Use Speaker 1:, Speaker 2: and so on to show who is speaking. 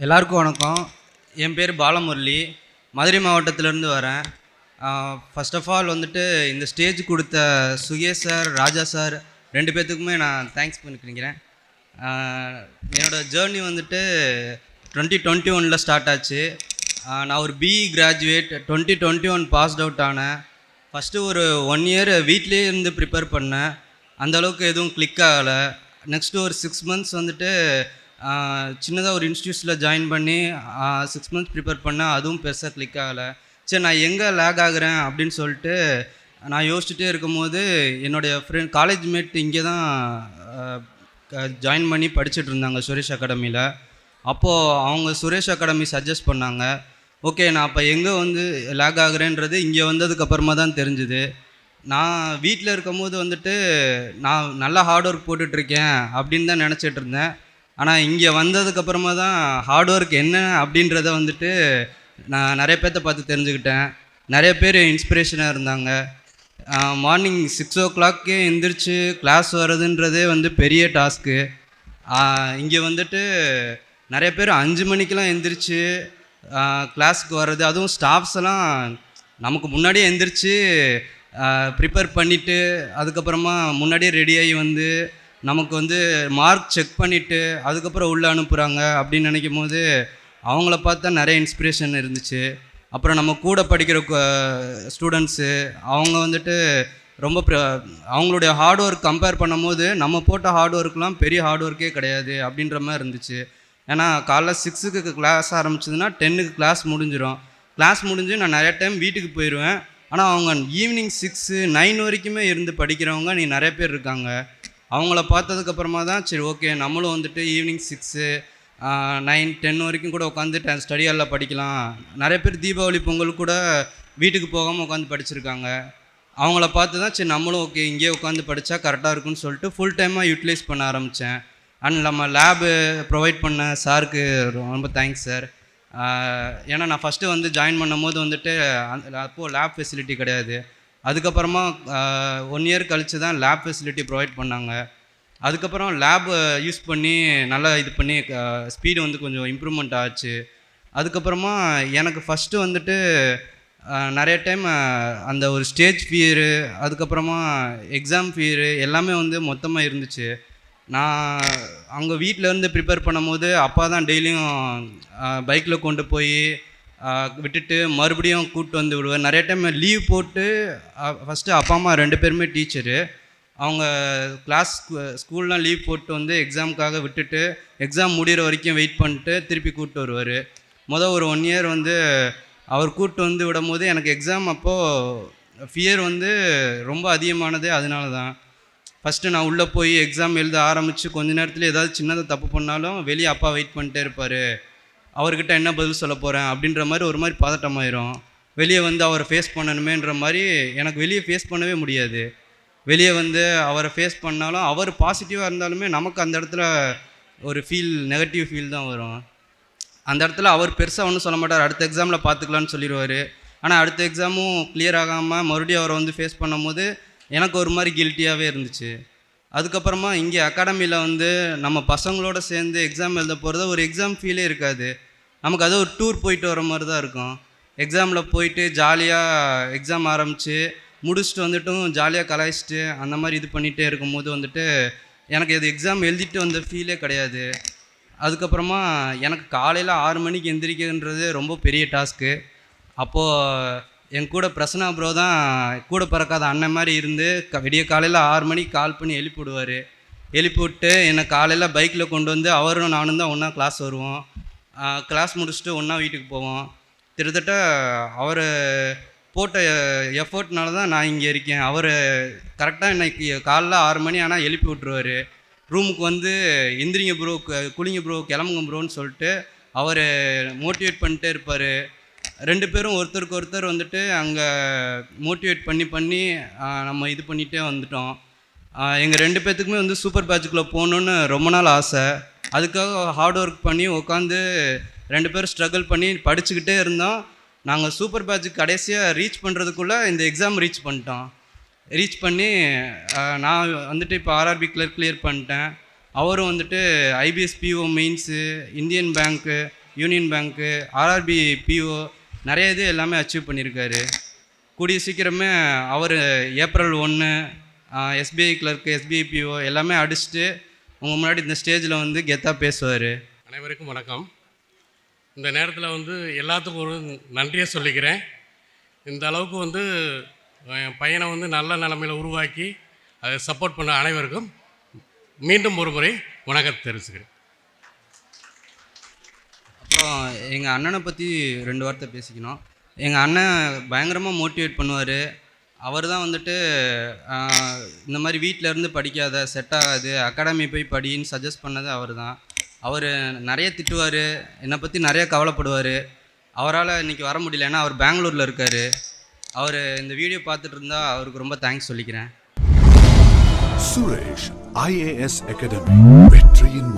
Speaker 1: எல்லாருக்கும் வணக்கம். என் பேர் பாலமுரளி, மதுரை மாவட்டத்திலேருந்து வரேன். ஃபர்ஸ்ட் ஆஃப் ஆல் வந்துட்டு இந்த ஸ்டேஜ் கொடுத்த சுகேஷ் சார், ராஜா சார் 2 பேர்த்துக்குமே நான் தேங்க்ஸ் பண்ணிக்கிறேன். என்னோடய ஜேர்னி வந்துட்டு 2021 ஸ்டார்ட் ஆச்சு. நான் ஒரு பிஇ கிராஜுவேட் 2021 பாஸ்ட் அவுட் ஆனேன். ஃபஸ்ட்டு ஒரு 1 இயர் வீட்லேயே இருந்து ப்ரிப்பேர் பண்ணேன். அந்தளவுக்கு எதுவும் கிளிக் ஆகலை. நெக்ஸ்ட்டு ஒரு 6 மந்த்ஸ் வந்துட்டு சின்னதாக ஒரு இன்ஸ்டியூட்டில் ஜாயின் பண்ணி 6 மந்த்ஸ் ப்ரிப்பேர் பண்ணேன். அதுவும் பெருசாக கிளிக் ஆகலை. சரி, நான் எங்கே லேக் ஆகுறேன் அப்படின்னு சொல்லிட்டு நான் யோசிச்சுட்டே இருக்கும்போது என்னுடைய ஃப்ரெண்ட் காலேஜ் மேட் இங்கே தான் ஜாயின் பண்ணி படிச்சுட்டு இருந்தாங்க சுரேஷ் அகாடமியில். அப்போது அவங்க சுரேஷ் அகாடமி சஜஸ்ட் பண்ணாங்க. ஓகே, நான் அப்போ எங்கே வந்து லேக் ஆகுறேன்றது இங்கே வந்ததுக்கப்புறமா தான் தெரிஞ்சுது. நான் வீட்டில் இருக்கும்போது வந்துட்டு நான் நல்லா ஹார்ட் ஒர்க் போட்டுட்ருக்கேன் அப்படின்னு தான் நினச்சிட்டு இருந்தேன். ஆனால் இங்கே வந்ததுக்கப்புறமா தான் ஹார்ட் ஒர்க் என்ன அப்படின்றத வந்துட்டு நான் நிறைய பேர்த்த பார்த்து தெரிஞ்சுக்கிட்டேன். நிறைய பேர் இன்ஸ்பிரேஷனாக இருந்தாங்க. மார்னிங் 6 o'clock எந்திரிச்சு கிளாஸ் வர்றதுன்றதே வந்து பெரிய டாஸ்க்கு. இங்கே வந்துட்டு நிறைய பேர் 5 மணிக்கெலாம் எந்திரிச்சு கிளாஸுக்கு வர்றது, அதுவும் ஸ்டாஃப்ஸ் எல்லாம் நமக்கு முன்னாடியே எந்திரிச்சு ப்ரிப்பேர் பண்ணிவிட்டு அதுக்கப்புறமா முன்னாடியே ரெடியாகி வந்து நமக்கு வந்து மார்க் செக் பண்ணிவிட்டு அதுக்கப்புறம் உள்ளே அனுப்புகிறாங்க அப்படின்னு நினைக்கும் போது அவங்கள பார்த்தா நிறைய இன்ஸ்பிரேஷன் இருந்துச்சு. அப்புறம் நம்ம கூட படிக்கிற ஸ்டூடெண்ட்ஸு அவங்க வந்துட்டு ரொம்ப அவங்களுடைய ஹார்ட் ஒர்க் கம்பேர் பண்ணும்போது நம்ம போட்ட ஹார்ட் ஒர்க்லாம் பெரிய ஹார்ட் ஒர்க்கே கிடையாது அப்படின்ற மாதிரி இருந்துச்சு. ஏன்னா காலைல 6க்கு கிளாஸ் ஆரம்பிச்சதுன்னா 10க்கு கிளாஸ் முடிஞ்சிடும். கிளாஸ் முடிஞ்சு நான் நிறைய டைம் வீட்டுக்கு போயிடுவேன். ஆனால் அவங்க ஈவினிங் 6, 9 வரைக்குமே இருந்து படிக்கிறவங்க நிறைய பேர் இருக்காங்க. அவங்கள பார்த்ததுக்கப்புறமா தான் சரி ஓகே, நம்மளும் வந்துட்டு ஈவினிங் 6, 9, 10 வரைக்கும் கூட உட்காந்து ஸ்டடி ஹாலில் படிக்கலாம். நிறைய பேர் தீபாவளி பொங்கல் கூட வீட்டுக்கு போகாமல் உட்காந்து படிச்சிருக்காங்க. அவங்கள பார்த்து தான் சரி நம்மளும் ஓகே இங்கேயே உட்காந்து படித்தா கரெக்டாக இருக்குன்னு சொல்லிட்டு ஃபுல் டைமாக யூட்டிலைஸ் பண்ண ஆரம்பித்தேன். அண்ட் நம்ம லேபு ப்ரொவைட் பண்ண சாருக்கு ரொம்ப தேங்க்ஸ் சார். ஏன்னா நான் ஃபஸ்ட்டு வந்து ஜாயின் பண்ணும் போது வந்துட்டு அப்போது லேப் ஃபெசிலிட்டி கிடையாது. அதுக்கப்புறமா 1 இயர் கழித்து தான் லேப் ஃபெசிலிட்டி ப்ரொவைட் பண்ணாங்க. அதுக்கப்புறம் லேப் யூஸ் பண்ணி நல்லா இது பண்ணி ஸ்பீடு வந்து கொஞ்சம் இம்ப்ரூவ்மெண்ட் ஆச்சு. அதுக்கப்புறமா எனக்கு ஃபஸ்ட்டு வந்துட்டு நிறைய டைம் அந்த ஒரு ஸ்டேஜ் ஃபியரு, அதுக்கப்புறமா எக்ஸாம் ஃபியரு எல்லாமே வந்து மொத்தமாக இருந்துச்சு. நான் அங்கே வீட்டிலேருந்து ப்ரிப்பேர் பண்ணும்போது அப்பா தான் டெய்லியும் பைக்கில் கொண்டு போய் விட்டுட்டு மறுபடியும் கூப்பிட்டு வந்து விடுவேன். நிறைய டைம் லீவ் போட்டு ஃபஸ்ட்டு அப்பா அம்மா 2 பேருமே டீச்சரு. அவங்க ஸ்கூல்லாம் லீவ் போட்டு வந்து எக்ஸாமுக்காக விட்டுட்டு எக்ஸாம் முடிகிற வரைக்கும் வெயிட் பண்ணிட்டு திருப்பி கூப்பிட்டு வருவார். ஒரு 1 இயர் வந்து அவர் கூப்பிட்டு வந்து விடும் போது எனக்கு எக்ஸாம் அப்போது ஃபியர் வந்து ரொம்ப அதிகமானதே அதனால தான். ஃபஸ்ட்டு நான் உள்ளே போய் எக்ஸாம் எழுத ஆரம்பித்து கொஞ்ச நேரத்தில் ஏதாவது சின்னதாக தப்பு பண்ணாலும் வெளியே அப்பா வெயிட் பண்ணிட்டே இருப்பார். அவர்கிட்ட என்ன பதில் சொல்ல போகிறேன் அப்படின்ற மாதிரி ஒரு மாதிரி பதட்டமாயிரும். வெளியே வந்து அவரை ஃபேஸ் பண்ணணுமேன்ற மாதிரி எனக்கு வெளியே ஃபேஸ் பண்ணவே முடியாது. வெளியே வந்து அவரை ஃபேஸ் பண்ணாலும் அவர் பாசிட்டிவாக இருந்தாலுமே நமக்கு அந்த இடத்துல ஒரு நெகட்டிவ் ஃபீல் தான் வரும். அந்த இடத்துல அவர் பெருசாக ஒன்றும் சொல்ல மாட்டார், அடுத்த எக்ஸாமில் பார்த்துக்கலான்னு சொல்லிடுவார். ஆனால் அடுத்த எக்ஸாமும் கிளியர் ஆகாமல் மறுபடியும் அவரை வந்து ஃபேஸ் பண்ணும்போது எனக்கு ஒரு மாதிரி கில்ட்டியாகவே இருந்துச்சு. அதுக்கப்புறமா இங்கே அகாடமியில் வந்து நம்ம பசங்களோட சேர்ந்து எக்ஸாம் எழுத போகிறத ஒரு எக்ஸாம் ஃபீலே இருக்காது. நமக்கு அது ஒரு டூர் போயிட்டு வர மாதிரி தான் இருக்கும். எக்ஸாமில் போயிட்டு ஜாலியாக எக்ஸாம் ஆரம்பித்து முடிச்சுட்டு வந்துட்டும் ஜாலியாக கலாய்ச்சிட்டு அந்த மாதிரி இது பண்ணிகிட்டே இருக்கும்போது வந்துட்டு எனக்கு இது எக்ஸாம் எழுதிட்டு வந்த ஃபீலே கிடையாது. அதுக்கப்புறமா எனக்கு காலையில் 6 மணிக்கு எந்திரிக்கிறதுன்றது ரொம்ப பெரிய டாஸ்க்கு. அப்போது என் கூட பிரசன்னா ப்ரோ தான் கூட பிறக்காத அண்ணன் மாதிரி இருந்து விடிய காலையில் 6 மணிக்கு கால் பண்ணி எழுப்பி விடுவார். எழுப்பி விட்டு என்னை காலையில் பைக்கில் கொண்டு வந்து அவரும் நானும் தான் ஒன்றா கிளாஸ் வருவோம். கிளாஸ் முடிச்சுட்டு ஒன்றா வீட்டுக்கு போவோம். கிட்டத்தட்ட அவர் போட்ட எஃபர்ட்னால தான் நான் இங்கே இருக்கேன். அவர் கரெக்டாக இன்னைக்கு காலைல 6 மணி ஆனால் எழுப்பி விட்ருவார். ரூமுக்கு வந்து எந்திரிங்க ப்ரோ, குளிங்க ப்ரோ, கிளம்புங்க ப்ரோன்னு சொல்லிட்டு அவர் மோட்டிவேட் பண்ணிட்டே இருப்பார். 2 பேரும் ஒருத்தருக்கு ஒருத்தர் வந்துட்டு அங்கே மோட்டிவேட் பண்ணி நம்ம இது பண்ணிகிட்டே வந்துட்டோம். எங்கள் 2 பேர்த்துக்குமே வந்து சூப்பர் பேட்சுக்குள்ளே போகணுன்னு ரொம்ப நாள் ஆசை. அதுக்காக ஹார்ட் ஒர்க் பண்ணி உட்காந்து 2 பேரும் ஸ்ட்ரகிள் பண்ணி படிச்சுக்கிட்டே இருந்தோம். நாங்கள் சூப்பர் பேட்சுக்கு கடைசியாக ரீச் பண்ணுறதுக்குள்ளே இந்த எக்ஸாம் ரீச் பண்ணிட்டோம். ரீச் பண்ணி நான் வந்துட்டு இப்போ ஆர்ஆர்பி கிளியர் பண்ணிட்டேன். அவரும் வந்துட்டு IBPS PO mains, Indian bank union bank, RRB PO நிறைய இது எல்லாமே அச்சீவ் பண்ணியிருக்காரு. கூடிய சீக்கிரமே அவர் April 1 SBI clerk, SBI PO எல்லாமே அடிச்சுட்டு உங்கள் முன்னாடி இந்த ஸ்டேஜில் வந்து கெத்தாக பேசுவார்.
Speaker 2: அனைவருக்கும் வணக்கம். இந்த நேரத்தில் வந்து எல்லாத்துக்கும் ஒரு நன்றியை சொல்லிக்கிறேன். இந்த அளவுக்கு வந்து என் பையனை வந்து நல்ல நிலைமையில் உருவாக்கி அதை சப்போர்ட் பண்ண அனைவருக்கும் மீண்டும் ஒரு முறை வணக்கத்தை தெரிவிச்சுக்கிறேன்.
Speaker 1: அப்புறம் எங்கள் அண்ணனை பற்றி 2 வார்த்தை பேசிக்கணும். எங்கள் அண்ணன் பயங்கரமாக மோட்டிவேட் பண்ணுவார். அவர் தான் வந்துட்டு இந்த மாதிரி வீட்டில் இருந்து படிக்காத, செட் ஆகாது, அகாடமி போய் படின்னு சஜஸ்ட் பண்ணது அவர் தான். அவர் நிறைய திட்டுவார், என்னை பற்றி நிறைய கவலைப்படுவார். அவரால் இன்றைக்கி வர முடியல, ஏன்னா அவர் பெங்களூரில் இருக்கார். அவர் இந்த வீடியோ பார்த்துட்டு இருந்தால் அவருக்கு ரொம்ப தேங்க்ஸ் சொல்லிக்கிறேன்.
Speaker 3: சுரேஷ் IAS அகாடமி, வெற்றியின்